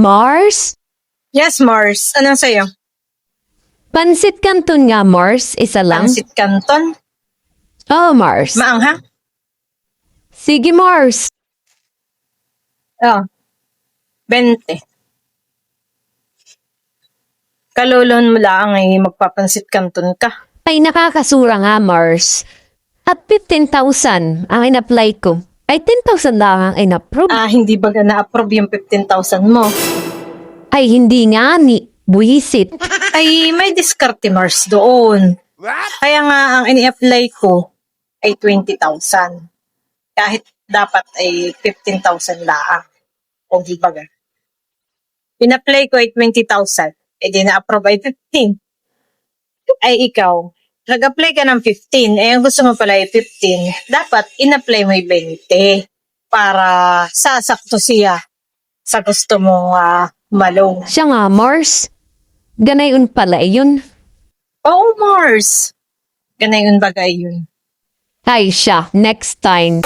Mars? Yes, Mars. Anong sa'yo? Pansit Canton nga, Mars. Isa lang? Pansit Canton? Oh, Mars. Maanghang? Sige, Mars. Oh. 20. Kalulon mo lang ay magpapansit Canton ka. Ay, nakakasura nga, Mars. At 15,000 ang in-apply ko. Ay, 10,000 lang ang in-approve. Hindi ba na-approve yung 15,000 mo? Ay, hindi nga ni. Buwisit. Ay, may diskarte, Mars, doon. Kaya nga, ang ini-apply ko ay 20,000. Kahit dapat ay 15,000 lang. O di ba? In-apply ko ay 20,000. Eh, di na-approve ay 15. Ay, ikaw, nag-apply ka ng 15. Eh, ang gusto mo pala ay 15. Dapat, in-apply mo ay 20. Para sasakto siya sa gusto mong malong. Siya nga, Mars. Ganayon pala yun. Oo, Mars. Ganayon bagay yun. Ay siya, next time.